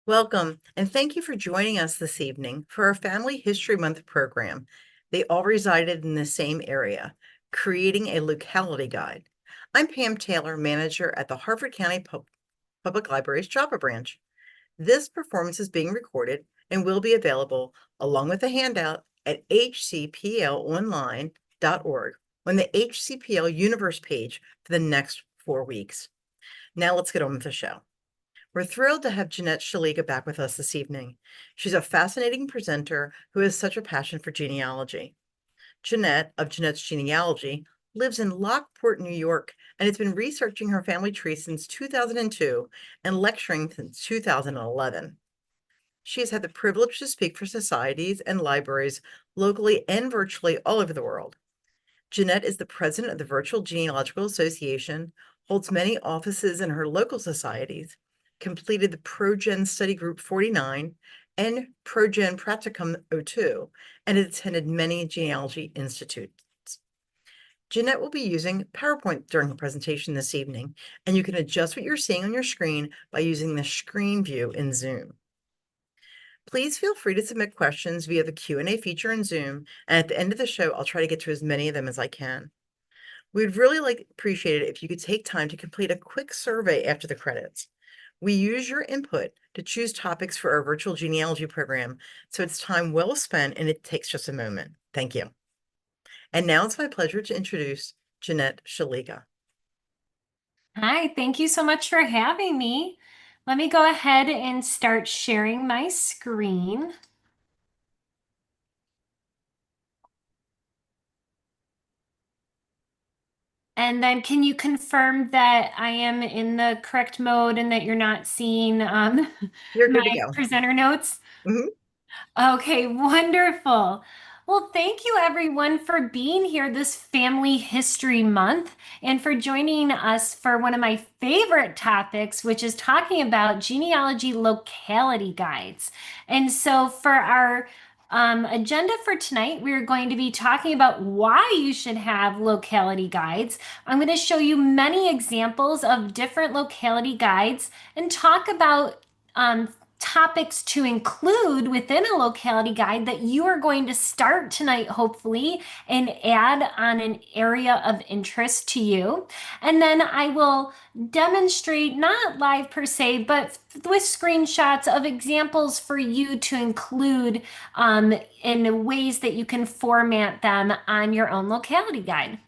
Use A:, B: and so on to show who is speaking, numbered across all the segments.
A: Welcome, and thank you for joining us this evening for our Family History Month program. They all resided in the same area, creating a locality guide. I'm Pam Taylor, manager at the Harford County Public Library's Chopper Branch. This performance is being recorded and will be available along with a handout at hcplonline.org on the HCPL Universe page for the next 4 weeks. Now let's get on with the show. We're thrilled to have Jeanette Sheliga back with us this evening. She's a fascinating presenter who has such a passion for genealogy. Jeanette, of Jeanette's Genealogy, lives in Lockport, New York, and has been researching her family tree since 2002 and lecturing since 2011. She has had the privilege to speak for societies and libraries locally and virtually all over the world. Jeanette is the president of the Virtual Genealogical Association, holds many offices in her local societies, completed the ProGen Study Group 49 and ProGen Practicum 02, and has attended many genealogy institutes. Jeanette will be using PowerPoint during her presentation this evening, and you can adjust what you're seeing on your screen by using the screen view in Zoom. Please feel free to submit questions via the Q&A feature in Zoom, and at the end of the show, I'll try to get to as many of them as I can. We'd really appreciate it if you could take time to complete a quick survey after the credits. We use your input to choose topics for our virtual genealogy program, so it's time well spent and it takes just a moment. Thank you. And now it's my pleasure to introduce Jeanette Sheliga.
B: Hi, thank you so much for having me. Let me go ahead and start sharing my screen. And then can you confirm that I am in the correct mode and that you're not seeing
A: You're good to
B: my
A: go.
B: presenter notes?
A: Mhm.
B: Okay, wonderful. Well, thank you everyone for being here this Family History Month and for joining us for one of my favorite topics, which is talking about genealogy locality guides. And so for our agenda for tonight, we're going to be talking about why you should have locality guides. I'm going to show you many examples of different locality guides and talk about topics to include within a locality guide that you are going to start tonight, hopefully, and add on an area of interest to you. And then I will demonstrate, not live per se, but with screenshots of examples for you to include in ways that you can format them on your own locality guide.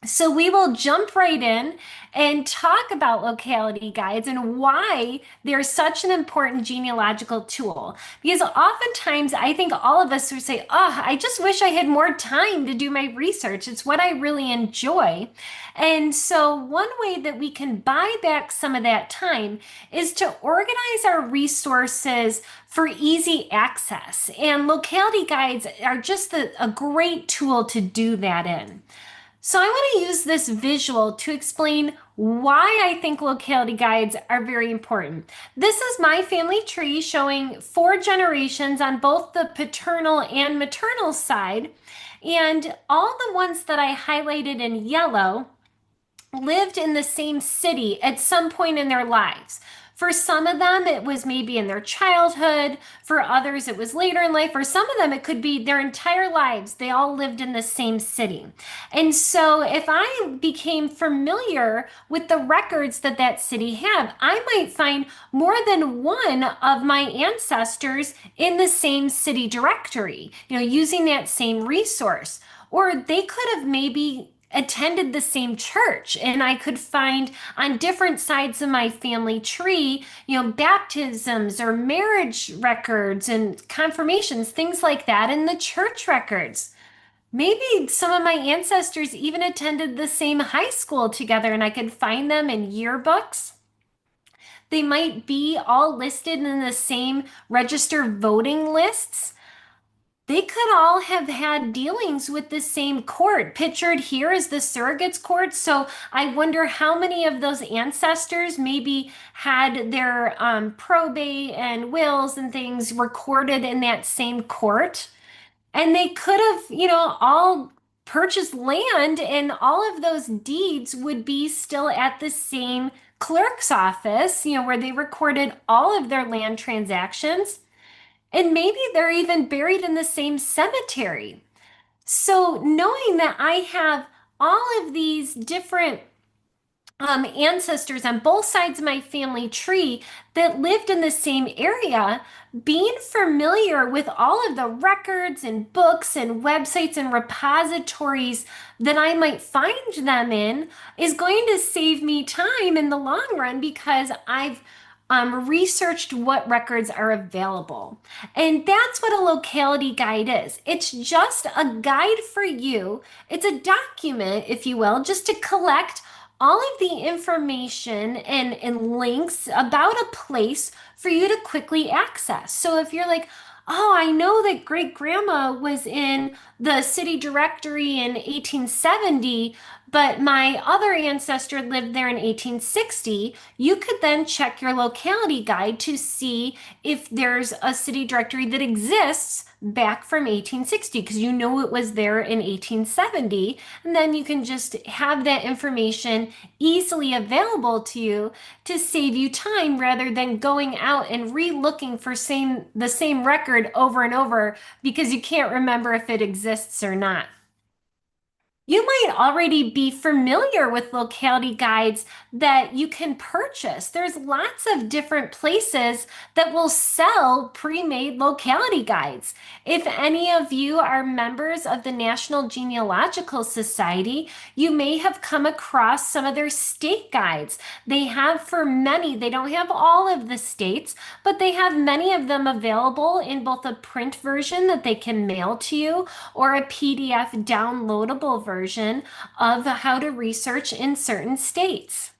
B: So we will jump right in and talk about locality guides and why they're such an important genealogical tool. Because oftentimes I think all of us would say, oh, I just wish I had more time to do my research. It's what I really enjoy. And so one way that we can buy back some of that time is to organize our resources for easy access. And locality guides are just a great tool to do that in. So I want to use this visual to explain why I think locality guides are very important. This is my family tree showing 4 generations on both the paternal and maternal side. And all the ones that I highlighted in yellow lived in the same city at some point in their lives. For some of them, it was maybe in their childhood. For others, it was later in life. For some of them, it could be their entire lives. They all lived in the same city. And so, if I became familiar with the records that that city had, I might find more than one of my ancestors in the same city directory, using that same resource. Or they could have maybe attended the same church, and I could find on different sides of my family tree, baptisms or marriage records and confirmations, things like that in the church records. Maybe some of my ancestors even attended the same high school together and I could find them in yearbooks. They might be all listed in the same register voting lists. They could all have had dealings with the same court. Pictured here is the surrogates court. So I wonder how many of those ancestors maybe had their probate and wills and things recorded in that same court. And they could have, all purchased land, and all of those deeds would be still at the same clerk's office, where they recorded all of their land transactions. And maybe they're even buried in the same cemetery. So knowing that I have all of these different ancestors on both sides of my family tree that lived in the same area, being familiar with all of the records and books and websites and repositories that I might find them in is going to save me time in the long run because I've researched what records are available. And that's what a locality guide is. It's just a guide for you. It's a document, if you will, just to collect all of the information and links about a place for you to quickly access. So if you're like, oh, I know that great grandma was in the city directory in 1870, but my other ancestor lived there in 1860, you could then check your locality guide to see if there's a city directory that exists back from 1860 because you know it was there in 1870, and then you can just have that information easily available to you to save you time rather than going out and re-looking for the same record over and over because you can't remember if it exists or not. You might already be familiar with locality guides that you can purchase. There's lots of different places that will sell pre-made locality guides. If any of you are members of the National Genealogical Society, you may have come across some of their state guides. They have for many, they don't have all of the states, but they have many of them available in both a print version that they can mail to you or a PDF downloadable version of how to research in certain states.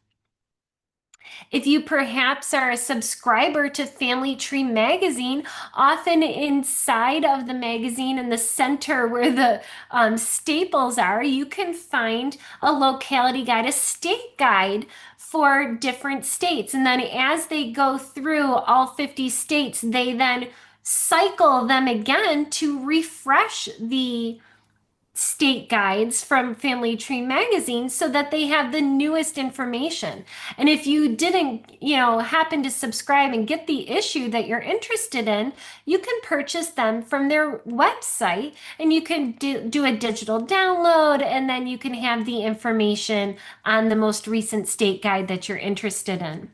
B: If you perhaps are a subscriber to Family Tree Magazine, often inside of the magazine in the center where the staples are, you can find a locality guide, a state guide for different states. And then as they go through all 50 states, they then cycle them again to refresh the state guides from Family Tree Magazine so that they have the newest information. And if you didn't, happen to subscribe and get the issue that you're interested in, you can purchase them from their website and you can do a digital download and then you can have the information on the most recent state guide that you're interested in.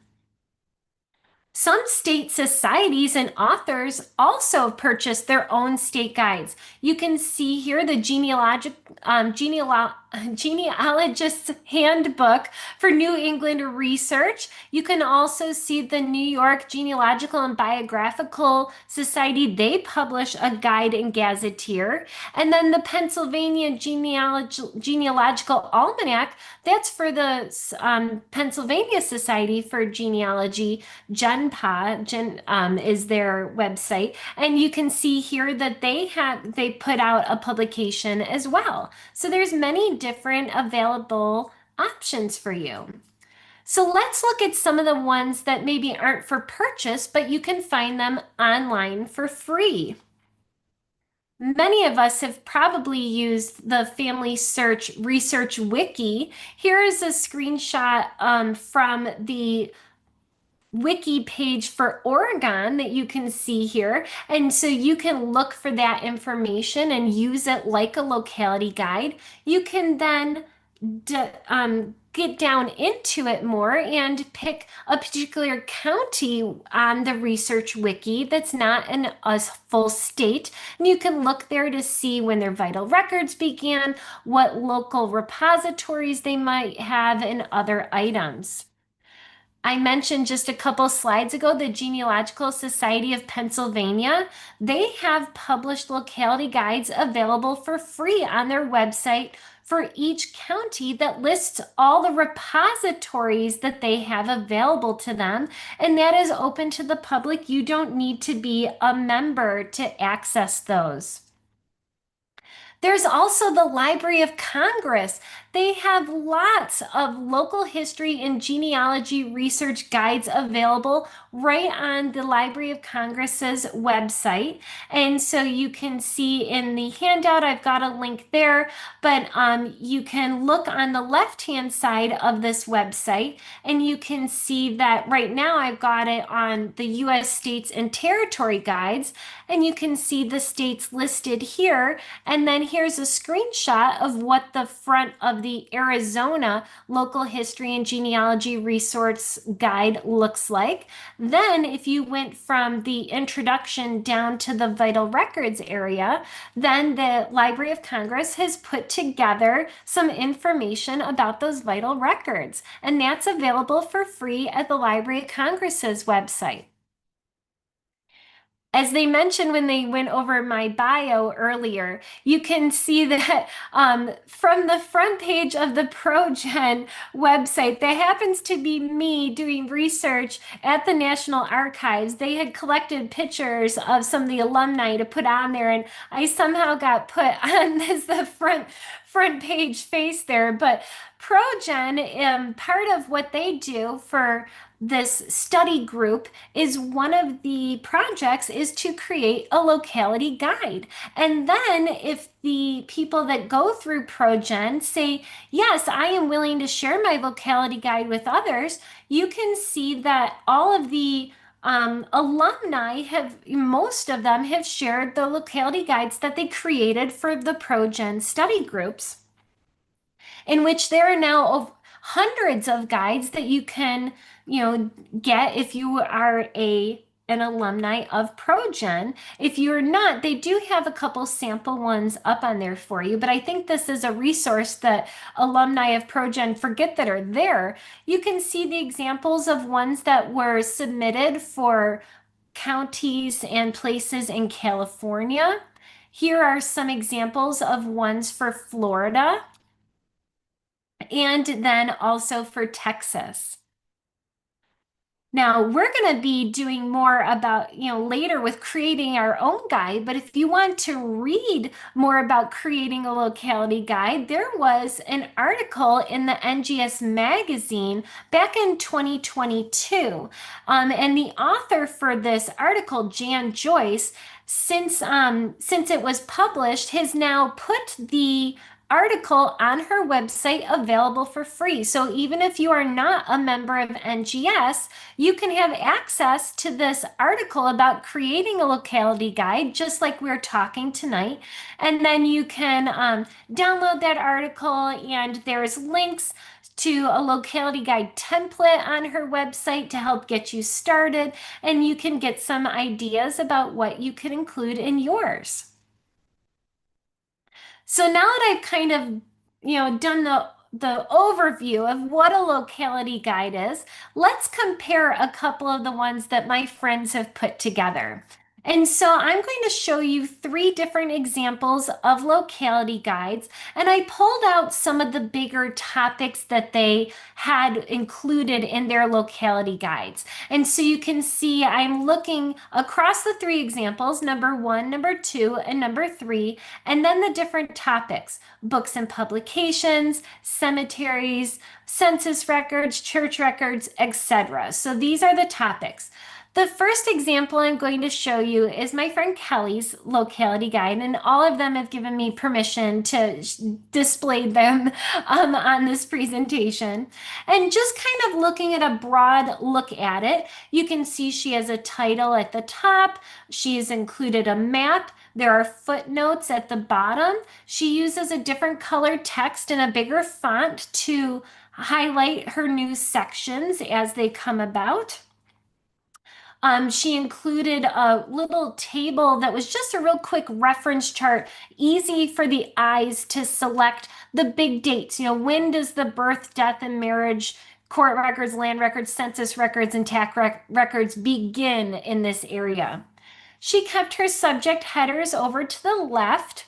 B: Some state societies and authors also purchase their own state guides. You can see here the Genealogist's Handbook for New England Research. You can also see the New York Genealogical and Biographical Society. They publish a guide and gazetteer. And then the Pennsylvania Genealogical Almanac, that's for the Pennsylvania Society for Genealogy. GenPA is their website, and you can see here that they put out a publication as well. So there's many different available options for you. So let's look at some of the ones that maybe aren't for purchase, but you can find them online for free. Many of us have probably used the Family Search Research Wiki. Here is a screenshot from the wiki page for Oregon that you can see here. And so you can look for that information and use it like a locality guide. You can then get down into it more and pick a particular county on the research wiki that's not in a full state. And you can look there to see when their vital records began, what local repositories they might have, and other items. I mentioned just a couple slides ago, the Genealogical Society of Pennsylvania. They have published locality guides available for free on their website for each county that lists all the repositories that they have available to them. And that is open to the public. You don't need to be a member to access those. There's also the Library of Congress. they have lots of local history and genealogy research guides available right on the Library of Congress's website. And so you can see in the handout, I've got a link there, but you can look on the left-hand side of this website and you can see that right now I've got it on the U.S. states and territory guides, and you can see the states listed here. And then here's a screenshot of what the front of the Arizona Local History and Genealogy Resource Guide looks like. Then if you went from the introduction down to the vital records area, then the Library of Congress has put together some information about those vital records, and that's available for free at the Library of Congress's website. As they mentioned when they went over my bio earlier, you can see that from the front page of the ProGen website, that happens to be me doing research at the National Archives. They had collected pictures of some of the alumni to put on there, and I somehow got put on the front page face there. But ProGen, part of what they do for this study group is one of the projects is to create a locality guide. And then if the people that go through ProGen say, yes, I am willing to share my locality guide with others, you can see that all of the alumni most of them have shared the locality guides that they created for the ProGen study groups, in which there are now hundreds of guides that you can, get if you are an alumni of ProGen. If you're not, they do have a couple sample ones up on there for you, but I think this is a resource that alumni of ProGen forget that are there. You can see the examples of ones that were submitted for counties and places in California. Here are some examples of ones for Florida, and then also for Texas. Now, we're going to be doing more about, later with creating our own guide, but if you want to read more about creating a locality guide, there was an article in the NGS magazine back in 2022. And the author for this article, Jan Joyce, since it was published, has now put the article on her website available for free. So even if you are not a member of NGS, you can have access to this article about creating a locality guide, just like we're talking tonight. And then you can download that article, and there's links to a locality guide template on her website to help get you started. And you can get some ideas about what you can include in yours. So now that I've kind of, done the overview of what a locality guide is, let's compare a couple of the ones that my friends have put together. And so I'm going to show you 3 different examples of locality guides, and I pulled out some of the bigger topics that they had included in their locality guides. And so you can see I'm looking across the 3 examples, number 1, number 2, and number 3, and then the different topics: books and publications, cemeteries, census records, church records, etc. So these are the topics. The first example I'm going to show you is my friend Kelly's locality guide, and all of them have given me permission to display them on this presentation. And just kind of looking at a broad look at it, you can see she has a title at the top. She has included a map. There are footnotes at the bottom. She uses a different colored text and a bigger font to highlight her new sections as they come about. She included a little table that was just a real quick reference chart, easy for the eyes to select the big dates. When does the birth, death, and marriage, court records, land records, census records, and tax records begin in this area? She kept her subject headers over to the left.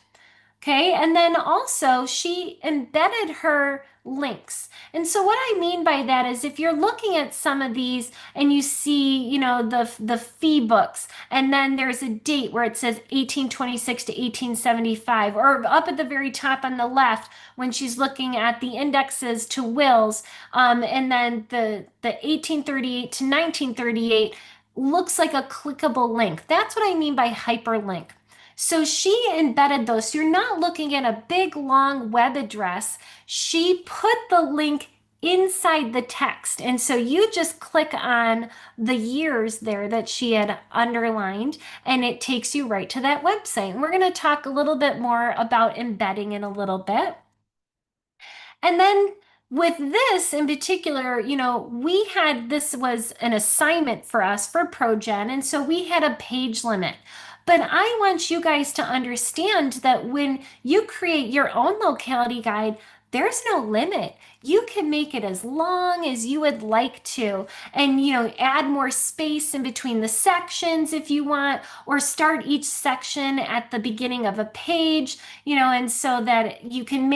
B: Okay, and then also she embedded her links. And so what I mean by that is if you're looking at some of these and you see, the fee books, and then there's a date where it says 1826 to 1875, or up at the very top on the left when she's looking at the indexes to wills, and then the 1838 to 1938 looks like a clickable link. That's what I mean by hyperlink. So she embedded those. So you're not looking at a big long web address. She put the link inside the text. And so you just click on the years there that she had underlined, and it takes you right to that website. And we're going to talk a little bit more about embedding in a little bit. And then with this in particular, this was an assignment for us for ProGen. And so we had a page limit. But I want you guys to understand that when you create your own locality guide, there's no limit. You can make it as long as you would like to, and add more space in between the sections if you want, or start each section at the beginning of a page, and so that you can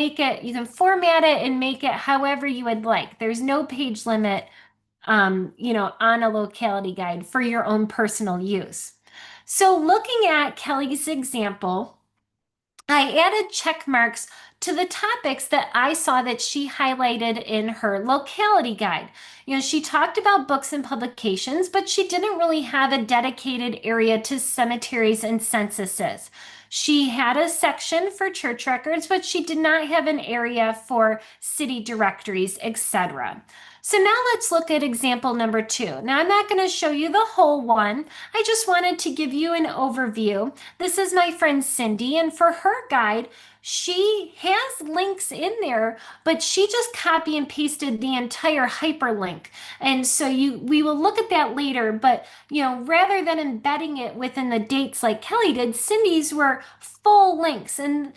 B: format it and make it however you would like. There's no page limit, on a locality guide for your own personal use. So looking at Kelly's example, I added check marks to the topics that I saw that she highlighted in her locality guide. She talked about books and publications, but she didn't really have a dedicated area to cemeteries and censuses. She had a section for church records, but she did not have an area for city directories, etc. So now let's look at example number 2. Now I'm not going to show you the whole one. I just wanted to give you an overview. This is my friend Cindy, and for her guide, she has links in there, but she just copy and pasted the entire hyperlink. And so we will look at that later, but rather than embedding it within the dates like Kelly did, Cindy's were full links. And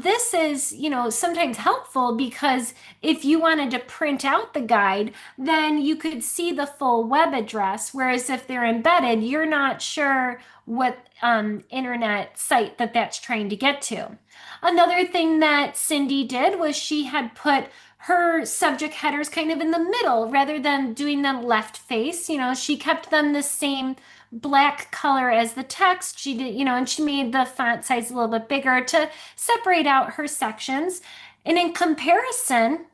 B: this is, sometimes helpful because if you wanted to print out the guide, then you could see the full web address. Whereas if they're embedded, you're not sure what internet site that's trying to get to. Another thing that Cindy did was she had put her subject headers kind of in the middle rather than doing them left face. She kept them the same black color as the text. She did, and she made the font size a little bit bigger to separate out her sections. And in comparison,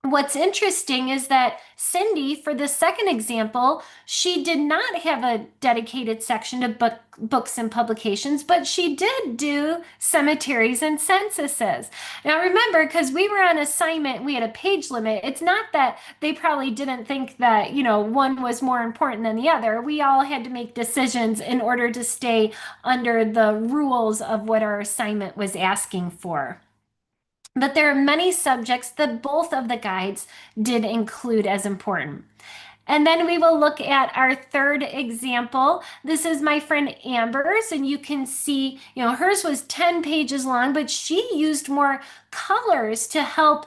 B: what's interesting is that Cindy, for the second example, she did not have a dedicated section to books and publications, but she did do cemeteries and censuses. Now remember, because we were on assignment, we had a page limit. It's not that they probably didn't think that, one was more important than the other. We all had to make decisions in order to stay under the rules of what our assignment was asking for. But there are many subjects that both of the guides did include as important. And then we will look at our third example. This is my friend Amber's, and you can see, hers was 10 pages long, but she used more colors to help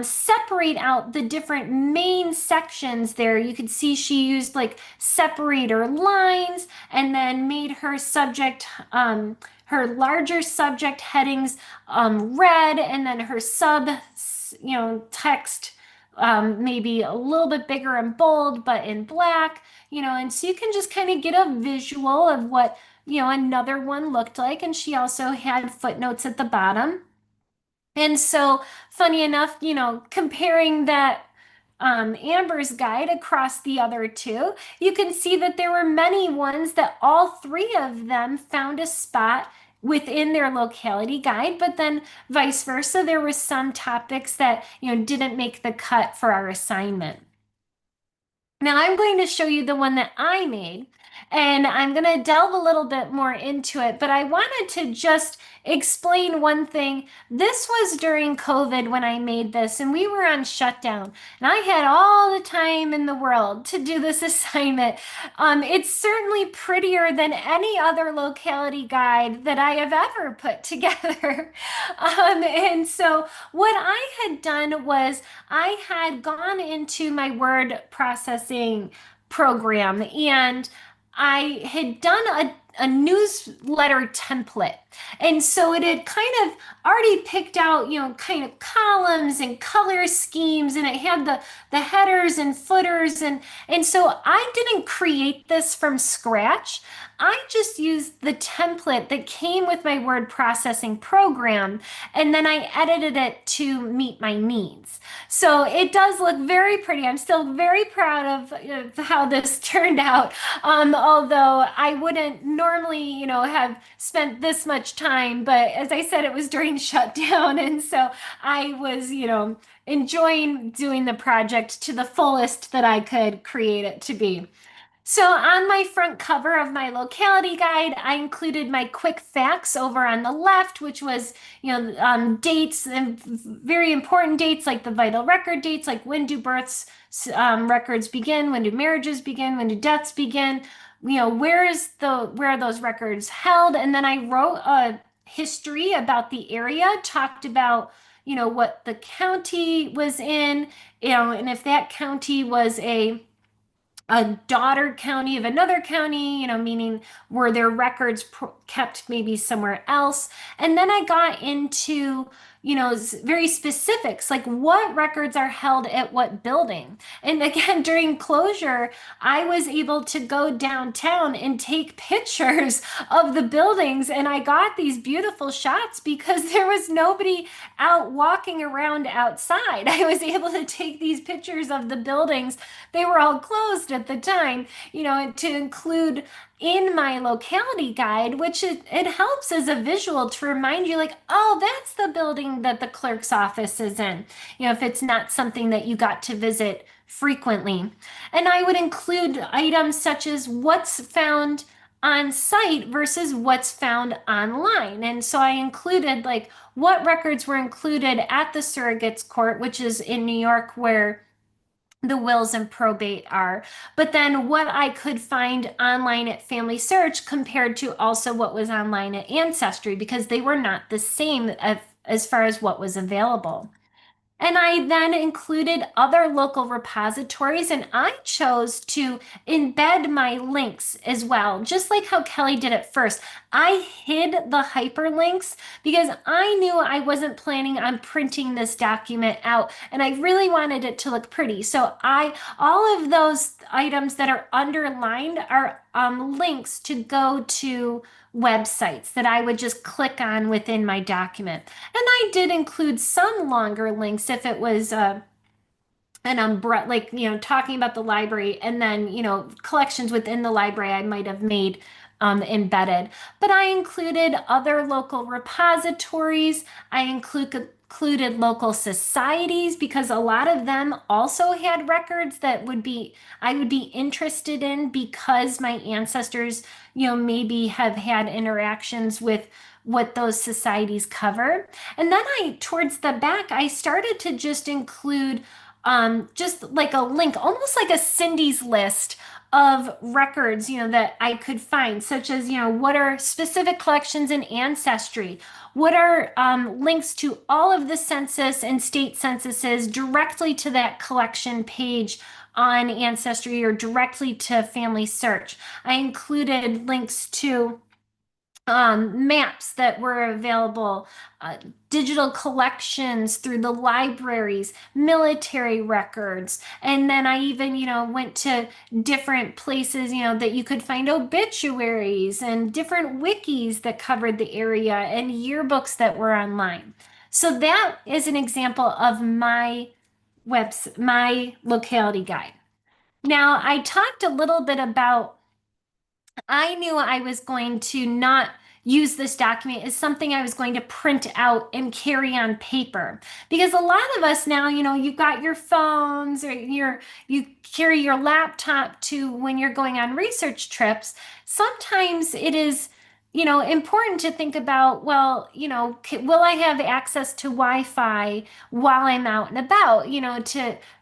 B: separate out the different main sections there. You could see she used like separator lines and then made her subject, her larger subject headings red, and then her sub, text maybe a little bit bigger and bold, but in black, and so you can just kind of get a visual of what, another one looked like. And she also had footnotes at the bottom. And so funny enough, comparing that Amber's guide across the other two, you can see that there were many ones that all three of them found a spot within their locality guide, but then vice versa, there were some topics that, didn't make the cut for our assignment. Now I'm going to show you the one that I made, and I'm going to delve a little bit more into it, but I wanted to just explain one thing. This was during COVID when I made this, and we were on shutdown, and I had all the time in the world to do this assignment. It's certainly prettier than any other locality guide that I have ever put together. And so what I had done was I had gone into my word processing program, and I had done a newsletter template. And so it had kind of already picked out, kind of columns and color schemes, and it had the headers and footers. And so I didn't create this from scratch. I just used the template that came with my word processing program, and then I edited it to meet my needs. So it does look very pretty. I'm still very proud of how this turned out. Although I wouldn't normally, have spent this much time, but as I said, it was during shutdown. And so I was, enjoying doing the project to the fullest that I could create it to be. So on my front cover of my locality guide, I included my quick facts over on the left, which was, dates and very important dates like the vital record dates, like when do births records begin, when do marriages begin, when do deaths begin, where are those records held, and then I wrote a history about the area, talked about what the county was in, and if that county was a daughter county of another county, meaning were their records kept maybe somewhere else. And then I got into, very specifics, like what records are held at what building. And again, during closure, I was able to go downtown and take pictures of the buildings. And I got these beautiful shots because there was nobody out walking around outside. I was able to take these pictures of the buildings. They were all closed at the time, to include in my locality guide, which it helps as a visual to remind you, like, oh, that's the building that the clerk's office is in, if it's not something that you got to visit frequently. And I would include items such as what's found on site versus what's found online. And so I included like what records were included at the surrogates court, which is in New York, where the wills and probate are, but then what I could find online at Family Search compared to also what was online at Ancestry, because they were not the same as far as what was available. And I then included other local repositories, and I chose to embed my links as well, just like how Kelly did it first. I hid the hyperlinks because I knew I wasn't planning on printing this document out, and I really wanted it to look pretty. So all of those items that are underlined are links to go to websites that I would just click on within my document. And I did include some longer links if it was an umbrella, like, talking about the library, and then, collections within the library I might have made embedded. But I included other local repositories. I included local societies because a lot of them also had records that I would be interested in because my ancestors, maybe have had interactions with what those societies cover. And then towards the back, I started to just include just like a link, almost like a Cindy's list of records, that I could find, such as, what are specific collections in Ancestry? What are links to all of the census and state censuses directly to that collection page on Ancestry or directly to Family Search? I included links to maps that were available, digital collections through the libraries, military records. And then I even, went to different places, that you could find obituaries and different wikis that covered the area and yearbooks that were online. So that is an example of my my locality guide. Now, I talked a little bit about I knew I was going to not use this document as something I was going to print out and carry on paper. Because a lot of us now, you've got your phones or you carry your laptop to when you're going on research trips. Sometimes it is, important to think about, well, will I have access to Wi-Fi while I'm out and about?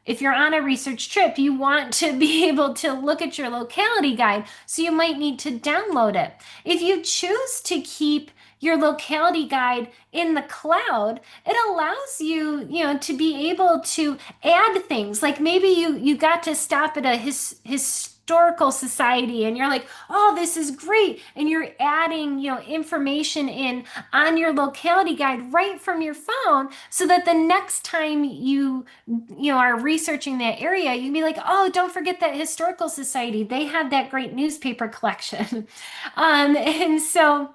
B: If you're on a research trip, you want to be able to look at your locality guide, so you might need to download it. If you choose to keep your locality guide in the cloud, it allows you, to be able to add things. Like maybe you got to stop at a historical society, and you're like, oh, this is great. And you're adding, information in on your locality guide right from your phone so that the next time you are researching that area, you'd be like, oh, don't forget that historical society. They had that great newspaper collection. And so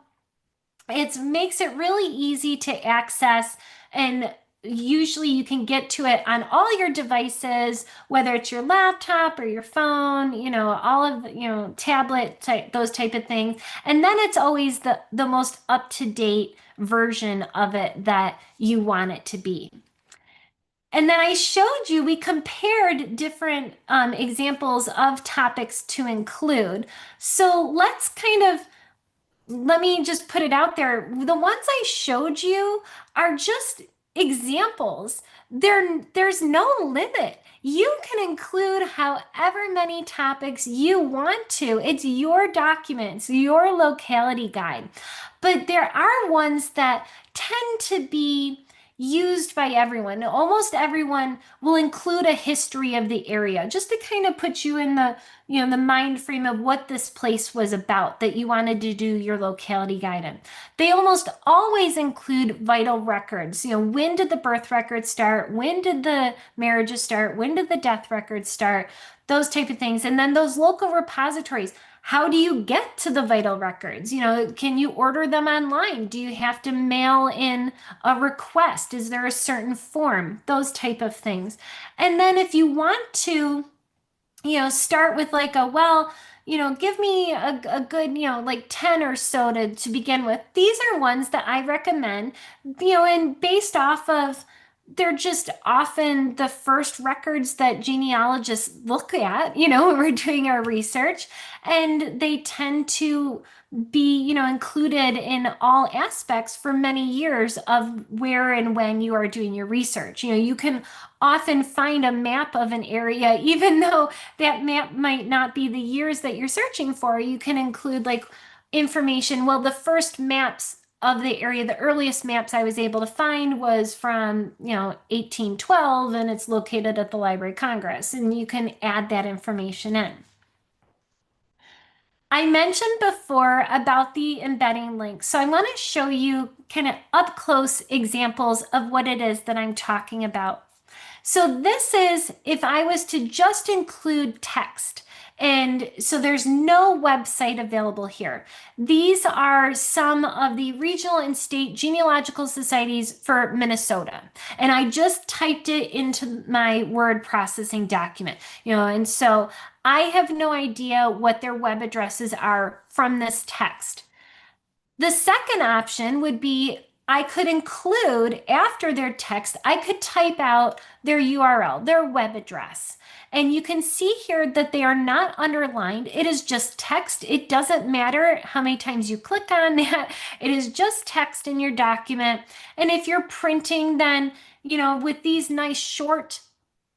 B: it makes it really easy to access, and usually you can get to it on all your devices, whether it's your laptop or your phone, all of the, tablet type, those type of things. And then it's always the most up-to-date version of it that you want it to be. And then I showed you, we compared different examples of topics to include. So let me just put it out there. The ones I showed you are just examples. There's no limit. You can include however many topics you want to. It's your documents, your locality guide. But there are ones that tend to be used by everyone. Almost everyone will include a history of the area just to kind of put you in the mind frame of what this place was about that you wanted to do your locality guide in. They almost always include vital records. When did the birth records start? When did the marriages start? When did the death records start? Those type of things. And then those local repositories. How do you get to the vital records? Can you order them online? Do you have to mail in a request? Is there a certain form? Those type of things. And then if you want to, start with like give me a good, like 10 or so to begin with. These are ones that I recommend, and based off of, they're just often the first records that genealogists look at, when we're doing our research, and they tend to be, included in all aspects for many years of where and when you are doing your research. You can often find a map of an area, even though that map might not be the years that you're searching for. You can include like information. Well, the first maps of the area, the earliest maps I was able to find was from, 1812, and it's located at the Library of Congress, and you can add that information in. I mentioned before about the embedding link, so I want to show you kind of up close examples of what it is that I'm talking about. So this is if I was to just include text. And so there's no website available here. These are some of the regional and state genealogical societies for Minnesota. And I just typed it into my word processing document, and so I have no idea what their web addresses are from this text. The second option would be I could include after their text, I could type out their URL, their web address. And you can see here that they are not underlined. It is just text. It doesn't matter how many times you click on that. It is just text in your document. And if you're printing, then, with these nice short,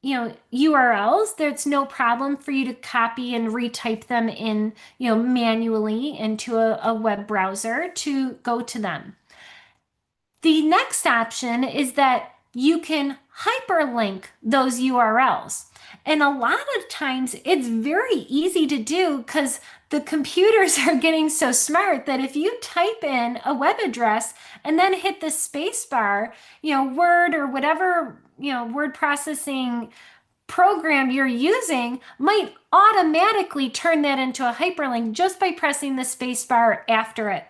B: URLs, there's no problem for you to copy and retype them in, manually into a web browser to go to them. The next option is that you can hyperlink those URLs. And a lot of times it's very easy to do because the computers are getting so smart that if you type in a web address and then hit the space bar, Word or whatever, word processing program you're using might automatically turn that into a hyperlink just by pressing the space bar after it.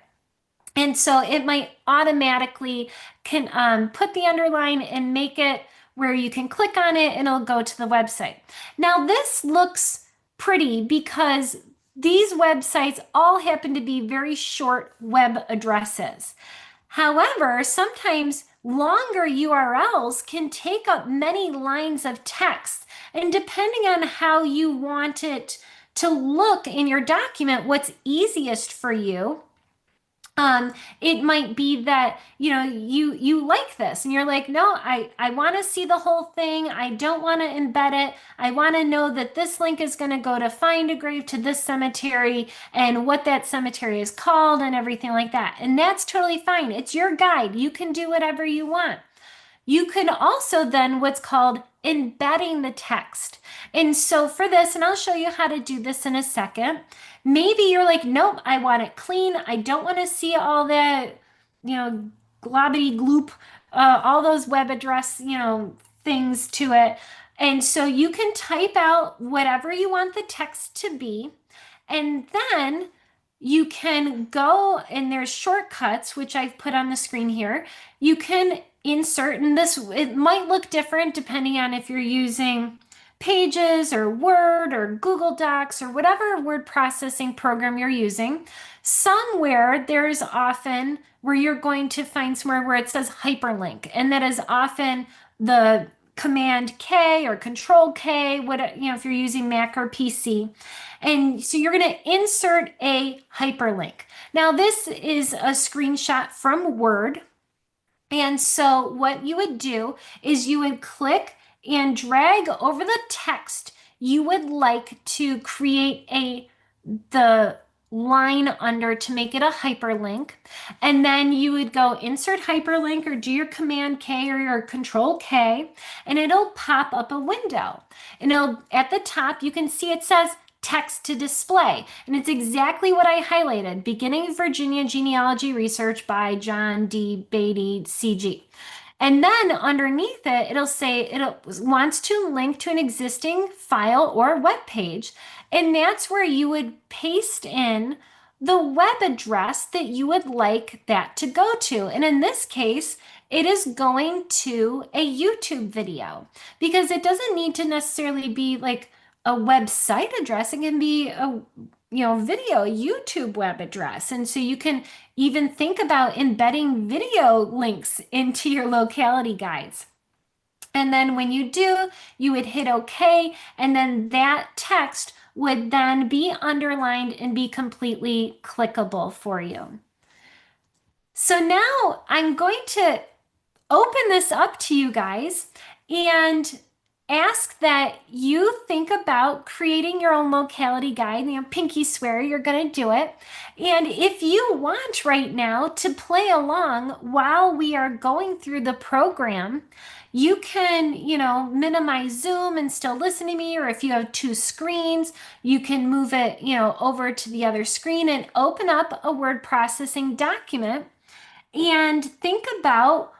B: And so it might automatically put the underline and make it where you can click on it and it'll go to the website. Now this looks pretty because these websites all happen to be very short web addresses. However, sometimes longer URLs can take up many lines of text, and depending on how you want it to look in your document, what's easiest for you, it might be that, you like this and you're like, no, I want to see the whole thing. I don't want to embed it. I want to know that this link is going to go to find a grave to this cemetery and what that cemetery is called and everything like that. And that's totally fine. It's your guide. You can do whatever you want. You can also then what's called embedding the text. And so for this, and I'll show you how to do this in a second, maybe you're like, nope, I want it clean. I don't want to see all that, globbity gloop, all those web address, things to it. And so you can type out whatever you want the text to be. And then you can go and there's shortcuts, which I've put on the screen here. You can insert, and this, it might look different depending on if you're using Pages or Word or Google Docs or whatever word processing program you're using. Somewhere there's often where you're going to find somewhere where it says hyperlink, and that is often the Command K or Control K, if you're using Mac or PC. And so you're going to insert a hyperlink. Now, this is a screenshot from Word. And so what you would do is you would click and drag over the text you would like to create the line under to make it a hyperlink. And then you would go insert hyperlink or do your Command K or your Control K, and it'll pop up a window. And at the top, you can see it says text to display. And it's exactly what I highlighted, Beginning Virginia Genealogy Research by John D. Beatty, CG. And then underneath it, it'll say it wants to link to an existing file or web page. And that's where you would paste in the web address that you would like that to go to. And in this case, it is going to a YouTube video, because it doesn't need to necessarily be like a website address. It can be a video, a YouTube web address. And so you can even think about embedding video links into your locality guides. And then when you do, you would hit OK, and then that text would then be underlined and be completely clickable for you. So now I'm going to open this up to you guys and ask that you think about creating your own locality guide. Pinky swear you're going to do it. And if you want right now to play along while we are going through the program, you can, minimize Zoom and still listen to me. Or if you have two screens, you can move it, over to the other screen and open up a word processing document and think about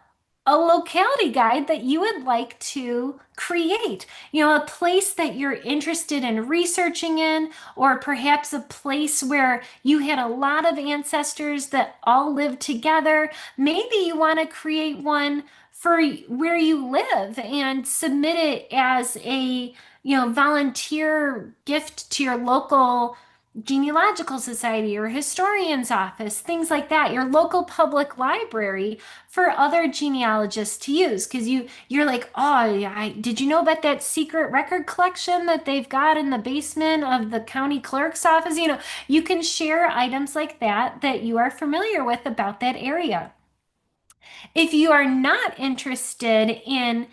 B: a locality guide that you would like to create, a place that you're interested in researching in, or perhaps a place where you had a lot of ancestors that all lived together. Maybe you want to create one for where you live and submit it as a, volunteer gift to your local genealogical society or historian's office, things like that, your local public library for other genealogists to use. Because you're like, oh, did you know about that secret record collection that they've got in the basement of the county clerk's office? You can share items like that you are familiar with about that area. If you are not interested in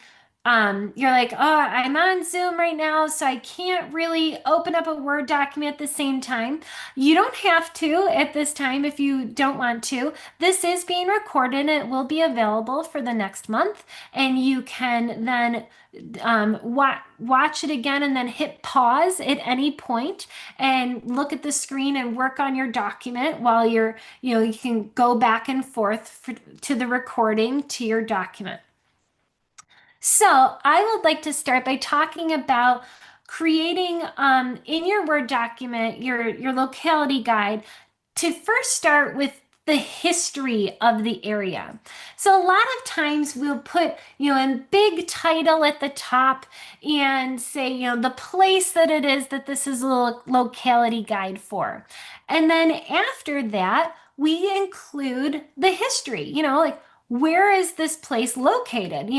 B: you're like, oh, I'm on Zoom right now, so I can't really open up a Word document at the same time. You don't have to at this time if you don't want to. This is being recorded and it will be available for the next month. And you can then watch it again and then hit pause at any point and look at the screen and work on your document while you can go back and forth to the recording to your document. So I would like to start by talking about creating in your Word document, your locality guide, to first start with the history of the area. So a lot of times we'll put, a big title at the top and say, the place that it is that this is a locality guide for. And then after that, we include the history, like, where is this place located?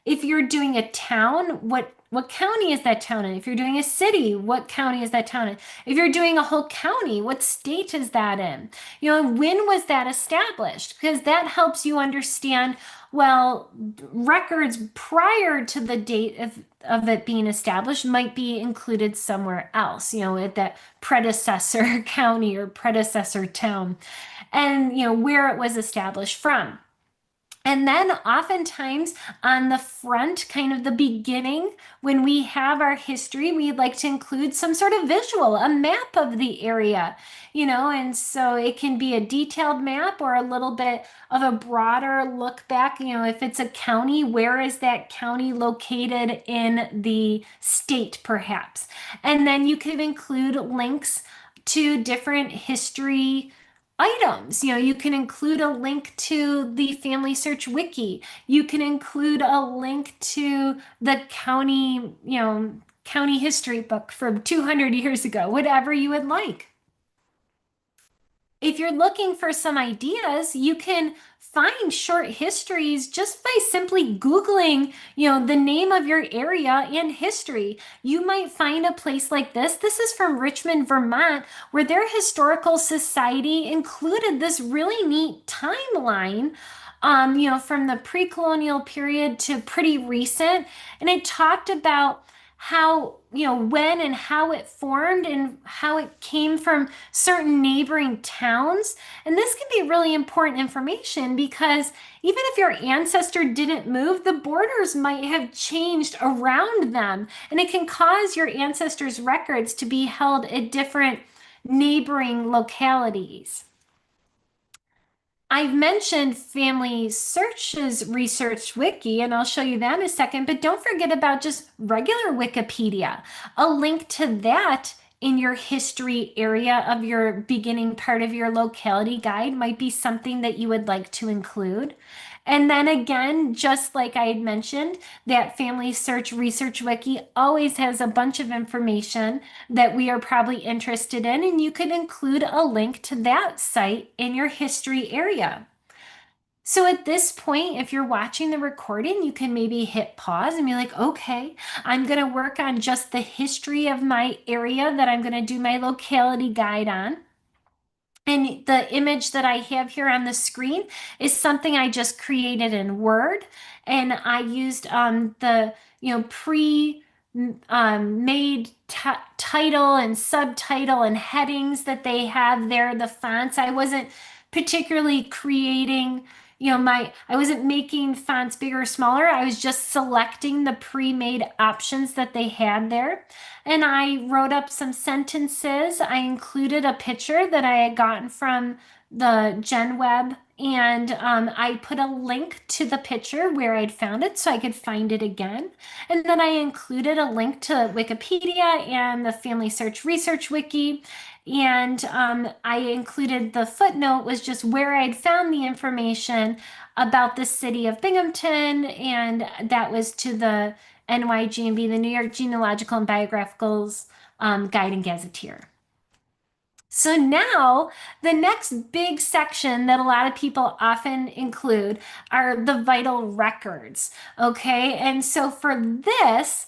B: If you're doing a town, what county is that town in? If you're doing a city, what county is that town in? If you're doing a whole county, what state is that in? When was that established? Because that helps you understand, well, records prior to the date of it being established might be included somewhere else, at that predecessor county or predecessor town, and where it was established from. And then oftentimes on the front, kind of the beginning, when we have our history, we'd like to include some sort of visual, a map of the area, and so it can be a detailed map or a little bit of a broader look back. If it's a county, where is that county located in the state, perhaps? And then you could include links to different history items. You can include a link to the Family Search Wiki. You can include a link to the county history book from 200 years ago, whatever you would like. If you're looking for some ideas, you can find short histories just by simply Googling, the name of your area and history. You might find a place like this. This is from Richmond, Vermont, where their historical society included this really neat timeline. From the pre-colonial period to pretty recent. And it talked about how, when and how it formed and how it came from certain neighboring towns. And this can be really important information because even if your ancestor didn't move, the borders might have changed around them. And it can cause your ancestors' records to be held at different neighboring localities. I've mentioned Family Search's Research Wiki, and I'll show you that in a second, but don't forget about just regular Wikipedia. A link to that in your history area of your beginning part of your locality guide might be something that you would like to include. And then again, just like I had mentioned, that Family Search Research Wiki always has a bunch of information that we are probably interested in, and you could include a link to that site in your history area. So at this point, if you're watching the recording, you can maybe hit pause and be like, okay, I'm going to work on just the history of my area that I'm going to do my locality guide on. And the image that I have here on the screen is something I just created in Word. And I used the pre made title and subtitle and headings that they have there, the fonts. I wasn't particularly creating, I wasn't making fonts bigger or smaller. I was just selecting the pre-made options that they had there. And I wrote up some sentences. I included a picture that I had gotten from the GenWeb, and I put a link to the picture where I'd found it so I could find it again. And then I included a link to Wikipedia and the Family Search Research Wiki. And I included the footnote was just where I'd found the information about the city of Binghamton, and that was to the NYGB, the New York Genealogical and Biographicals Guide and Gazetteer. So now the next big section that a lot of people often include are the vital records. Okay, and so for this,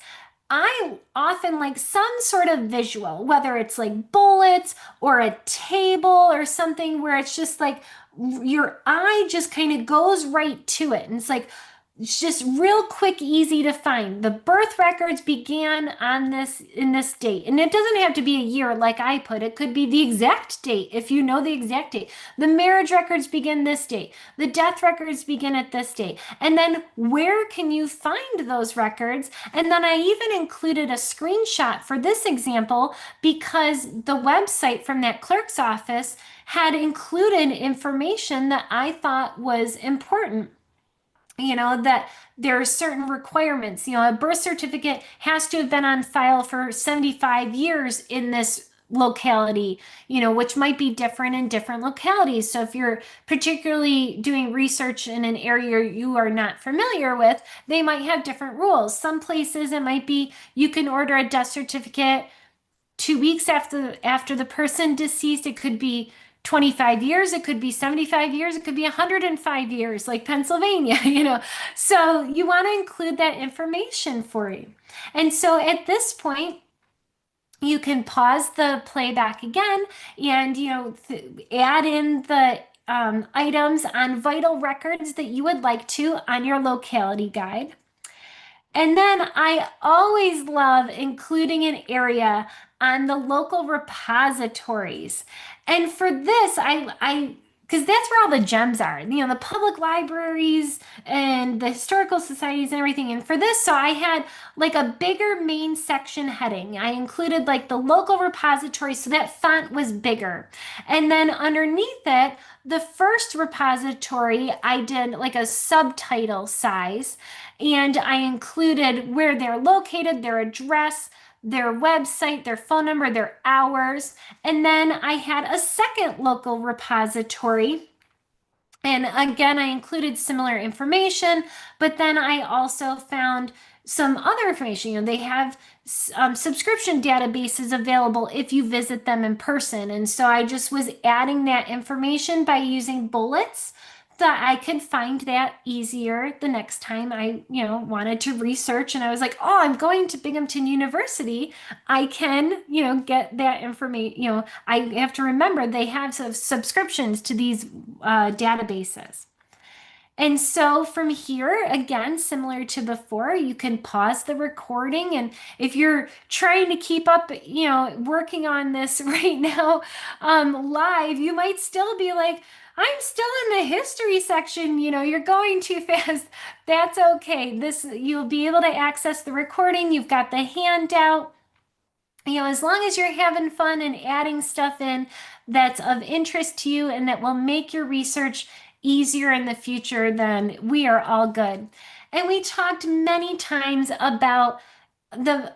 B: I often like some sort of visual, whether it's like bullets or a table or something where it's just like your eye just kind of goes right to it. And it's like, it's just real quick, easy to find. The birth records began on in this date. And it doesn't have to be a year like I put. It could be the exact date if you know the exact date. The marriage records begin this date. The death records begin at this date. And then where can you find those records? And then I even included a screenshot for this example because the website from that clerk's office had included information that I thought was important. That there are certain requirements. A birth certificate has to have been on file for 75 years in this locality, which might be different in different localities. So if you're particularly doing research in an area you are not familiar with, they might have different rules. Some places it might be you can order a death certificate 2 weeks after the person deceased. It could be 25 years, it could be 75 years, it could be 105 years, like Pennsylvania. So you want to include that information for you. And so at this point, you can pause the playback again and, add in the items on vital records that you would like to on your locality guide. And then I always love including an area on the local repositories. And for this, I because that's where all the gems are, the public libraries and the historical societies and everything. And for this, so I had like a bigger main section heading. I included like the local repository, so that font was bigger. And then underneath it, the first repository, I did like a subtitle size, and I included where they're located, their address, their website, their phone number, their hours. And then I had a second local repository. And again, I included similar information, but then I also found some other information. They have subscription databases available if you visit them in person. And so I just was adding that information by using bullets that I could find that easier the next time I, wanted to research. And I was like, oh, I'm going to Binghamton University. I can, get that information. I have to remember they have subscriptions to these databases. And so from here, again, similar to before, you can pause the recording. And if you're trying to keep up, working on this right now live, you might still be like, I'm still in the history section, you're going too fast. That's okay. You'll be able to access the recording. You've got the handout. As long as you're having fun and adding stuff in that's of interest to you and that will make your research easier in the future, then we are all good. And we talked many times about the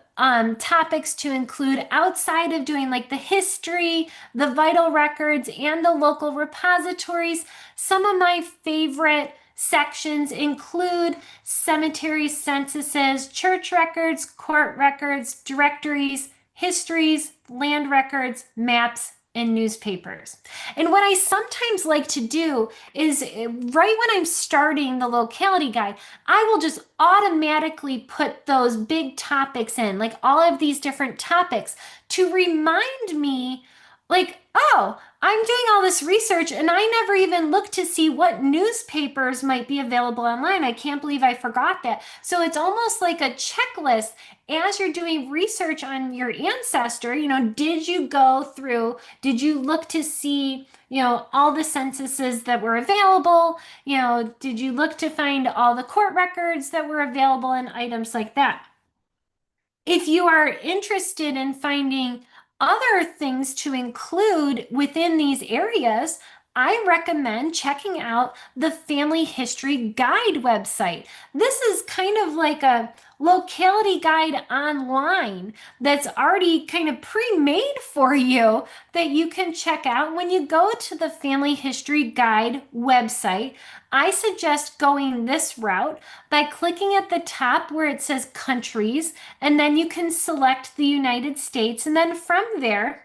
B: topics to include outside of doing like the history, the vital records, and the local repositories. Some of my favorite sections include cemetery censuses, church records, court records, directories, histories, land records, maps, and newspapers. And what I sometimes like to do is right when I'm starting the locality guide, I will just automatically put those big topics in, like all of these different topics to remind me, like, oh, I'm doing all this research and I never even looked to see what newspapers might be available online. I can't believe I forgot that. So it's almost like a checklist as you're doing research on your ancestor. Did you go through, did you look to see, all the censuses that were available? Did you look to find all the court records that were available and items like that? If you are interested in finding other things to include within these areas, I recommend checking out the Family History Guide website. This is kind of like a locality guide online that's already kind of pre-made for you that you can check out. When you go to the Family History Guide website, I suggest going this route by clicking at the top where it says countries, and then you can select the United States, and then from there,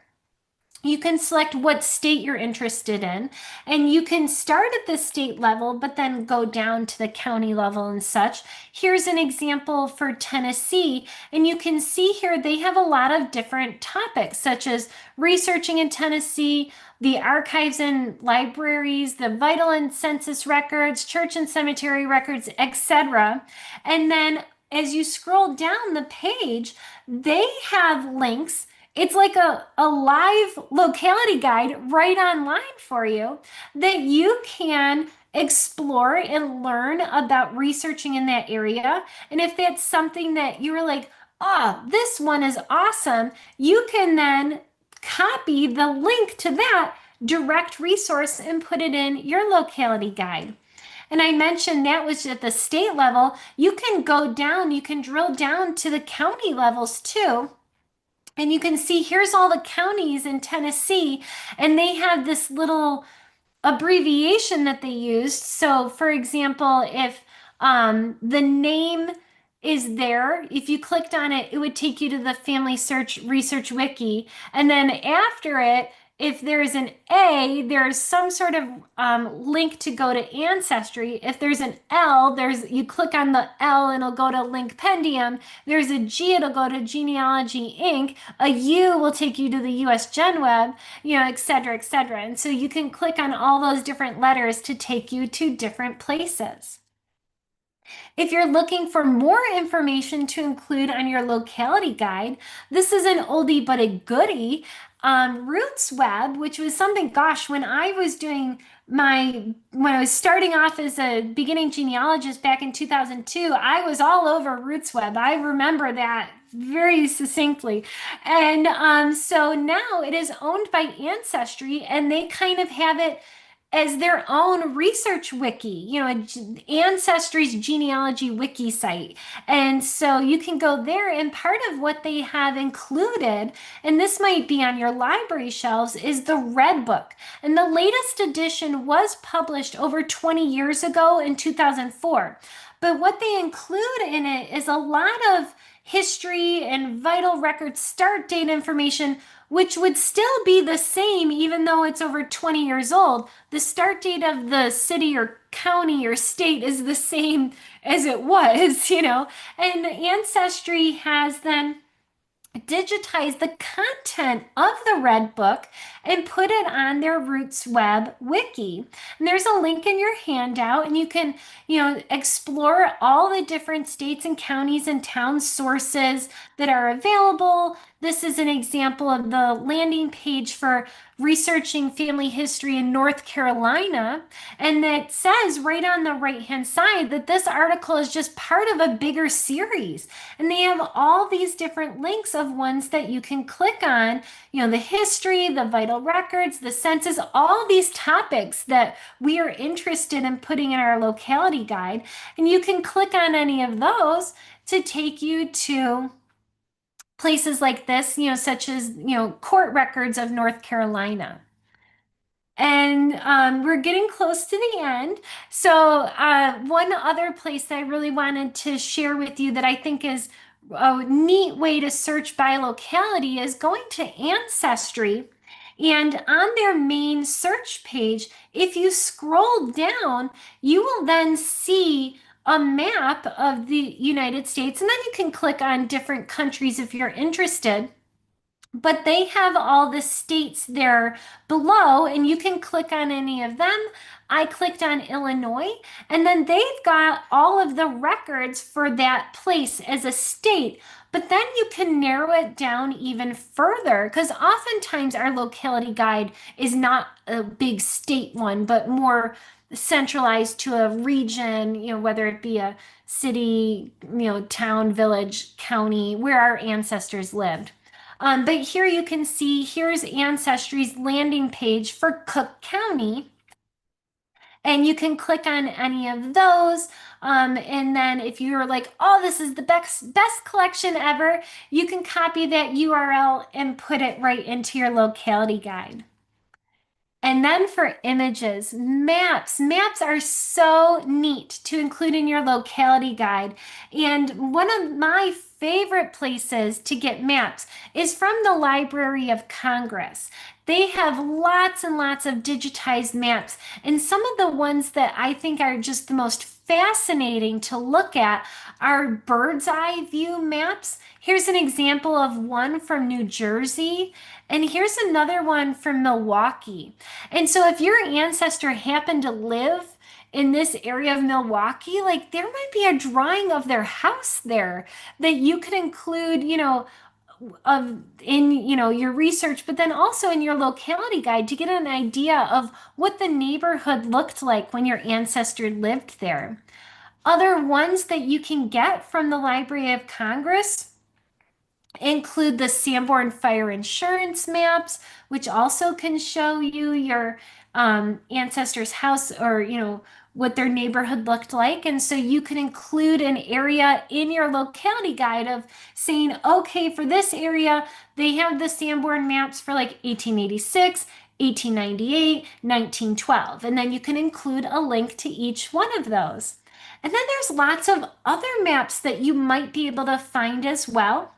B: you can select what state you're interested in, and you can start at the state level, but then go down to the county level and such. Here's an example for Tennessee, and you can see here they have a lot of different topics, such as researching in Tennessee, the archives and libraries, the vital and census records, church and cemetery records, etc. And then as you scroll down the page, they have links. It's like a live locality guide right online for you that you can explore and learn about researching in that area. And if that's something that you're like, oh, this one is awesome, you can then copy the link to that direct resource and put it in your locality guide. And I mentioned that was at the state level. You can go down, you can drill down to the county levels too. And you can see here's all the counties in Tennessee, and they have this little abbreviation that they used. So, for example, if the name is there, if you clicked on it, it would take you to the Family Search Research Wiki. And then after it, if there's an A, there's some sort of link to go to Ancestry. If there's an L, you click on the L and it'll go to Linkpendium. There's a G, it'll go to Genealogy Inc. A U will take you to the US GenWeb, et cetera, et cetera. And so you can click on all those different letters to take you to different places. If you're looking for more information to include on your locality guide, this is an oldie but a goodie. Roots Web, which was something, gosh, when I was starting off as a beginning genealogist back in 2002, I was all over Roots Web. I remember that very succinctly. And so now it is owned by Ancestry, and they kind of have it as their own research wiki, Ancestry's genealogy wiki site. And so you can go there, and part of what they have included, and this might be on your library shelves, is the Red Book. And the latest edition was published over 20 years ago in 2004. But what they include in it is a lot of history and vital record start date information, which would still be the same even though it's over 20 years old. The start date of the city or county or state is the same as it was, And Ancestry has then digitize the content of the Red Book and put it on their Roots Web wiki. And there's a link in your handout, and you can, explore all the different states and counties and town sources that are available. This is an example of the landing page for researching family history in North Carolina. And it says right on the right-hand side that this article is just part of a bigger series. And they have all these different links of ones that you can click on, the history, the vital records, the census, all these topics that we are interested in putting in our locality guide. And you can click on any of those to take you to places like this, such as, court records of North Carolina. And we're getting close to the end. So one other place that I really wanted to share with you that I think is a neat way to search by locality is going to Ancestry. And on their main search page, if you scroll down, you will then see a map of the United States. And then you can click on different countries if you're interested. But they have all the states there below, and you can click on any of them. I clicked on Illinois, and then they've got all of the records for that place as a state. But then you can narrow it down even further, because oftentimes our locality guide is not a big state one, but more centralized to a region, whether it be a city, town, village, county, where our ancestors lived. But here you can see, here's Ancestry's landing page for Cook County. And you can click on any of those. And then if you're like, oh, this is the best collection ever, you can copy that URL and put it right into your locality guide. And then for images, maps. Maps are so neat to include in your locality guide. And one of my favorite places to get maps is from the Library of Congress. They have lots and lots of digitized maps. And some of the ones that I think are just the most fascinating to look at are bird's eye view maps. Here's an example of one from New Jersey. And here's another one from Milwaukee. And so if your ancestor happened to live in this area of Milwaukee, like there might be a drawing of their house there that you could include, your research, but then also in your locality guide to get an idea of what the neighborhood looked like when your ancestor lived there. Other ones that you can get from the Library of Congress include the Sanborn Fire Insurance maps, which also can show you your ancestor's house or, what their neighborhood looked like. And so you can include an area in your locality guide of saying, okay, for this area, they have the Sanborn maps for like 1886, 1898, 1912. And then you can include a link to each one of those. And then there's lots of other maps that you might be able to find as well.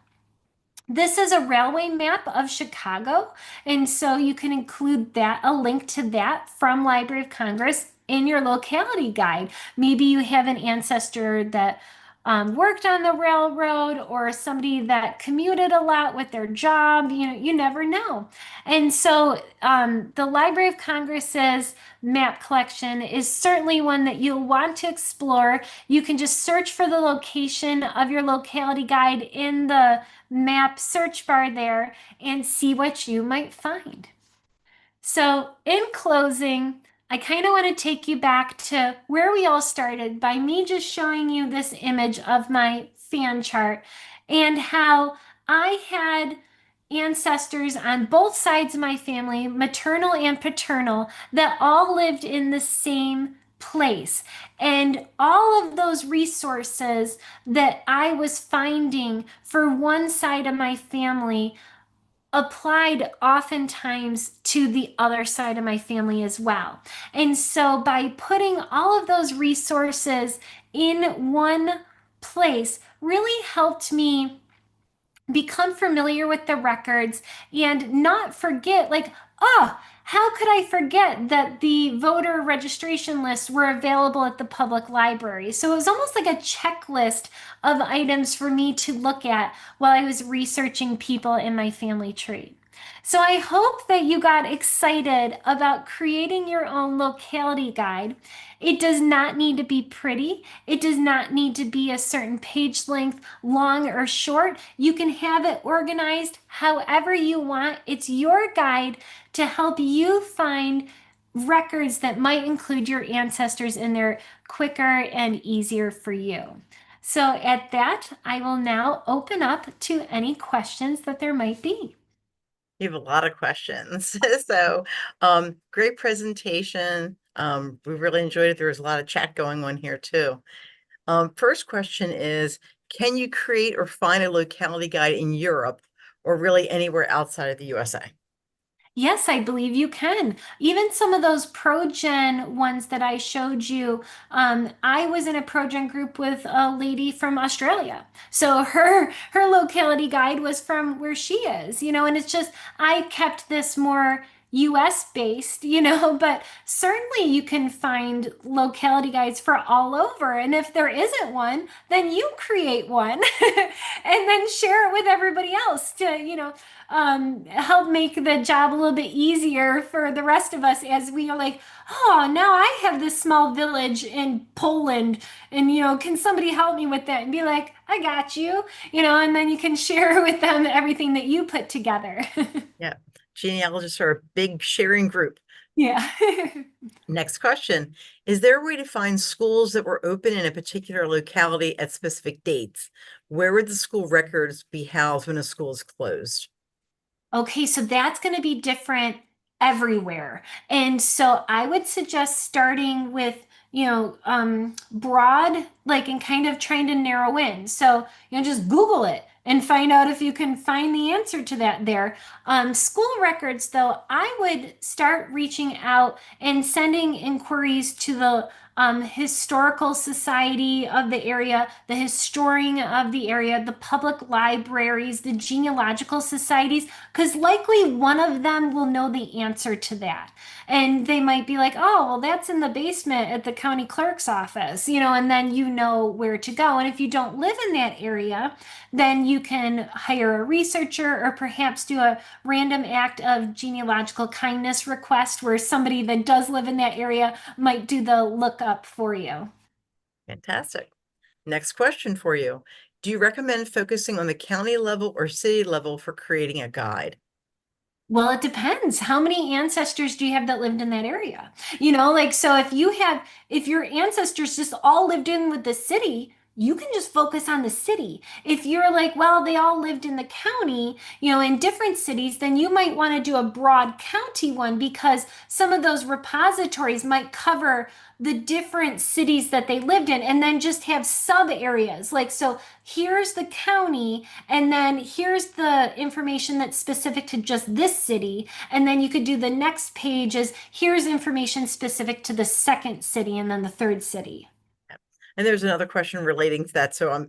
B: This is a railway map of Chicago, and so you can include that, a link to that from Library of Congress in your locality guide. Maybe you have an ancestor that worked on the railroad or somebody that commuted a lot with their job. You never know. And so the Library of Congress's map collection is certainly one that you'll want to explore. You can just search for the location of your locality guide in the map search bar there and see what you might find. So, in closing, I kind of want to take you back to where we all started by me just showing you this image of my fan chart and how I had ancestors on both sides of my family, maternal and paternal, that all lived in the same place. And all of those resources that I was finding for one side of my family applied oftentimes to the other side of my family as well. And so by putting all of those resources in one place really helped me become familiar with the records and not forget, like, oh, how could I forget that the voter registration lists were available at the public library? So it was almost like a checklist of items for me to look at while I was researching people in my family tree. So I hope that you got excited about creating your own locality guide. It does not need to be pretty. It does not need to be a certain page length, long or short. You can have it organized however you want. It's your guide to help you find records that might include your ancestors in there quicker and easier for you. So at that, I will now open up to any questions that there might be.
A: You have a lot of questions. So, great presentation. We really enjoyed it. There was a lot of chat going on here too. First question is, can you create or find a locality guide in Europe or really anywhere outside of the USA?
B: Yes, I believe you can. Even some of those ProGen ones that I showed you, I was in a ProGen group with a lady from Australia. So her locality guide was from where she is, and it's just I kept this more US based, but certainly you can find locality guides for all over. And if there isn't one, then you create one and then share it with everybody else to, help make the job a little bit easier for the rest of us as we are like, oh, now I have this small village in Poland, and can somebody help me with that? And be like, I got you, and then you can share with them everything that you put together.
A: Yeah, genealogists are a big sharing group.
B: Yeah.
A: Next question. Is there a way to find schools that were open in a particular locality at specific dates? Where would the school records be housed when a school is closed?
B: Okay, so that's going to be different everywhere. And so I would suggest starting with, broad, like, and kind of trying to narrow in. So, just Google it and find out if you can find the answer to that there. School records, though, I would start reaching out and sending inquiries to the historical society of the area, the historian of the area, the public libraries, the genealogical societies, because likely one of them will know the answer to that. And they might be like, oh, well, that's in the basement at the county clerk's office, and then you know where to go. And if you don't live in that area, then you can hire a researcher or perhaps do a random act of genealogical kindness request where somebody that does live in that area might do the lookup for you.
A: Fantastic. Next question for you. Do you recommend focusing on the county level or city level for creating a guide?
B: Well, it depends. How many ancestors do you have that lived in that area? So if your ancestors just all lived in with the city, you can just focus on the city. If you're like, well, they all lived in the county, in different cities, then you might want to do a broad county one because some of those repositories might cover the different cities that they lived in and then just have sub areas. Like, so here's the county, and then here's the information that's specific to just this city. And then you could do the next page is here's information specific to the second city and then the third city.
A: And there's another question relating to that. So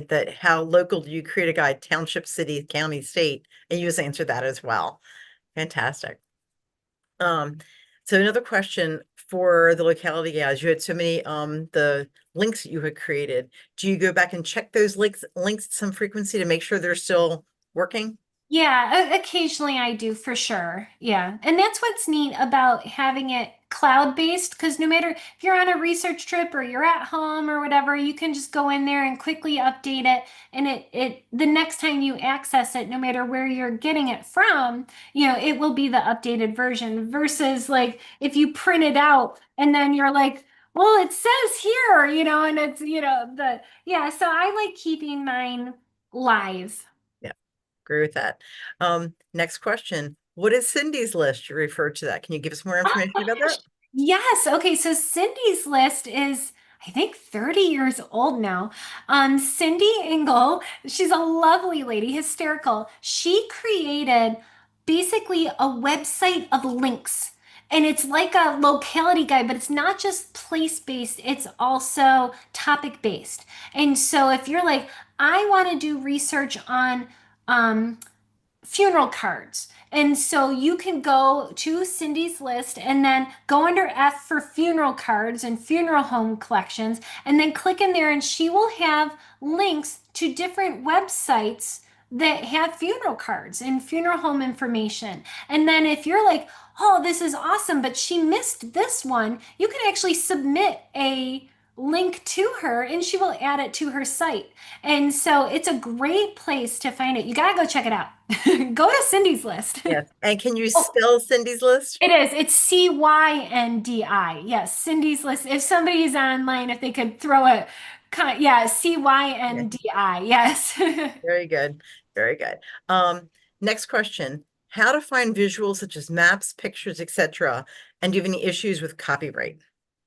A: that how local do you create a guide, township, city, county, state? And you just answered that as well. Fantastic. So another question for the locality guys. You had so many the links that you had created. Do you go back and check those links at some frequency to make sure they're still working?
B: Yeah, occasionally I do for sure. Yeah. And that's what's neat about having it cloud-based, because no matter if you're on a research trip or you're at home or whatever, you can just go in there and quickly update it. And it the next time you access it, no matter where you're getting it from, it will be the updated version versus like if you print it out and then you're like, well, it says here, and it's, yeah, so I like keeping mine live.
A: Yeah, agree with that. Next question. What is Cindy's list? You referred to that. Can you give us more information about that?
B: Yes. Okay. So Cindy's list is, I think, 30 years old now. Cindy Engel, she's a lovely lady, hysterical. She created basically a website of links. And it's like a locality guide, but it's not just place-based, it's also topic-based. And so if you're like, I want to do research on funeral cards. And so you can go to Cindy's list and then go under F for funeral cards and funeral home collections, and then click in there, and she will have links to different websites that have funeral cards and funeral home information. And then if you're like, oh, this is awesome, but she missed this one, you can actually submit a link to her and she will add it to her site. And so it's a great place to find it. You got to go check it out. Go to Cindy's list.
A: Yes. And can you
B: Oh,
A: spell Cindy's list?
B: it is. It's Cyndi. Yes, Cindy's list. If somebody's online, if they could throw a, yeah,
A: Yeah,
B: Cyndi. Yes.
A: very good. Very good. Next question. How to find visuals such as maps, pictures, etc. And do you have any issues with copyright?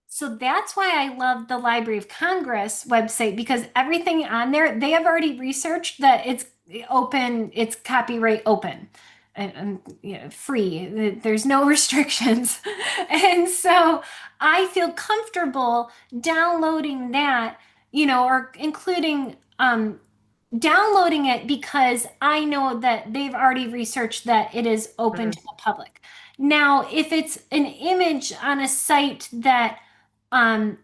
B: So that's why I love the Library of Congress website, because everything on there, they have already researched that it's open, it's copyright open and free. There's no restrictions. And so I feel comfortable downloading that, or including downloading it because I know that they've already researched that it is open
A: Mhm.
B: to the public. Now, if it's an image on a site that um,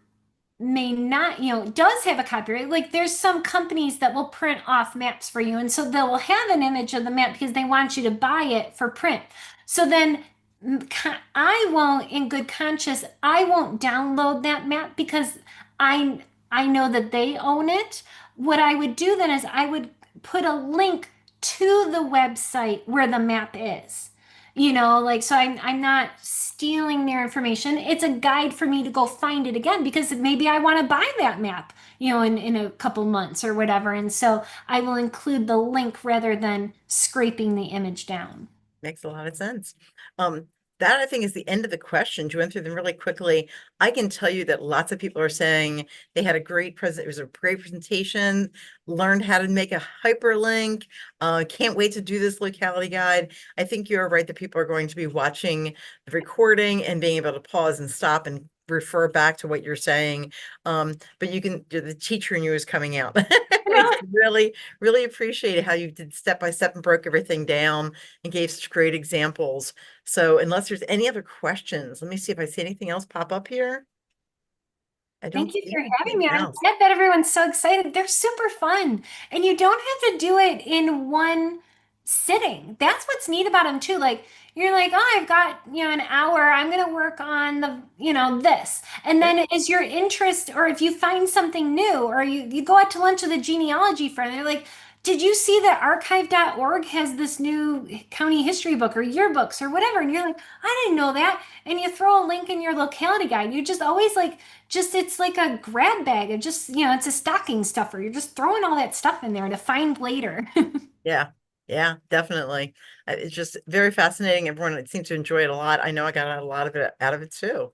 B: may not, does have a copyright. Like there's some companies that will print off maps for you. And so they'll have an image of the map because they want you to buy it for print. So then I won't, in good conscience, I won't download that map because I know that they own it. What I would do then is I would put a link to the website where the map is. Like so I'm not stealing their information. It's a guide for me to go find it again because maybe I want to buy that map, in a couple months or whatever. And so I will include the link rather than scraping the image down.
A: Makes a lot of sense. That I think is the end of the questions. You went through them really quickly. I can tell you that lots of people are saying they had a great present. It was a great presentation, learned how to make a hyperlink. Can't wait to do this locality guide. I think you're right that people are going to be watching the recording and being able to pause and stop and refer back to what you're saying. But you can, the teacher in you is coming out. We really, really appreciate how you did step by step and broke everything down and gave such great examples. So unless there's any other questions, let me see if I see anything else pop up here. I don't
B: Thank you
A: see
B: for having me.
A: anything
B: I'm
A: else.
B: glad that everyone's so excited. They're super fun. And you don't have to do it in one sitting. That's what's neat about them too. Like you're like, oh, I've got, an hour. I'm going to work on this. And
A: Yep.
B: then is your interest, or if you find something new, or you go out to lunch with a genealogy friend, they're like, did you see that archive.org has this new county history book or yearbooks or whatever? And you're like, I didn't know that. And you throw a link in your locality guide. You just always like, it's like a grab bag of just, it's a stocking stuffer. You're just throwing all that stuff in there to find later.
A: Yeah. Yeah, definitely. It's just very fascinating. Everyone seems to enjoy it a lot. I know I got a lot of it out of it too.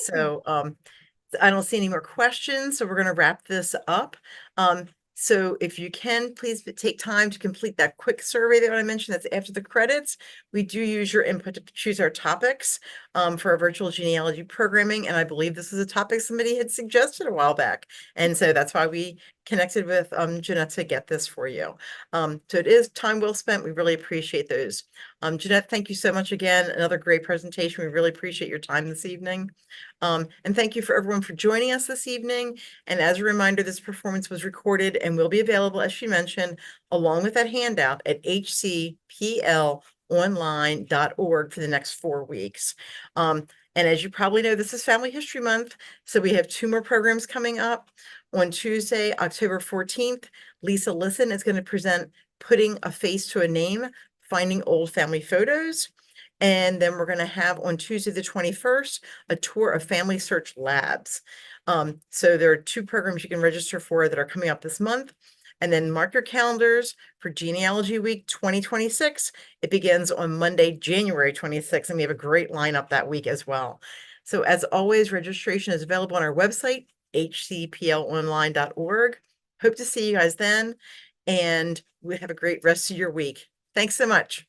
A: So, I don't see any more questions, so we're going to wrap this up. So if you can, please take time to complete that quick survey that I mentioned. That's after the credits. We do use your input to choose our topics for our virtual genealogy programming, and I believe this is a topic somebody had suggested a while back, and so that's why we connected with Jeanette to get this for you. So it is time well spent. We really appreciate those. Jeanette, thank you so much again. Another great presentation. We really appreciate your time this evening. And thank you for everyone for joining us this evening. And as a reminder, this performance was recorded and will be available, as she mentioned, along with that handout at hcplonline.org for the next 4 weeks. And as you probably know, this is Family History Month, so we have 2 more programs coming up. On Tuesday, October 14th, Lisa Listen is going to present Putting a Face to a Name, Finding Old Family Photos. And then we're going to have on Tuesday the 21st, a tour of Family Search Labs. So there are 2 programs you can register for that are coming up this month. And then mark your calendars for Genealogy Week 2026. It begins on Monday, January 26th, and we have a great lineup that week as well. So as always, registration is available on our website, hcplonline.org. Hope to see you guys then, and we have a great rest of your week. Thanks so much.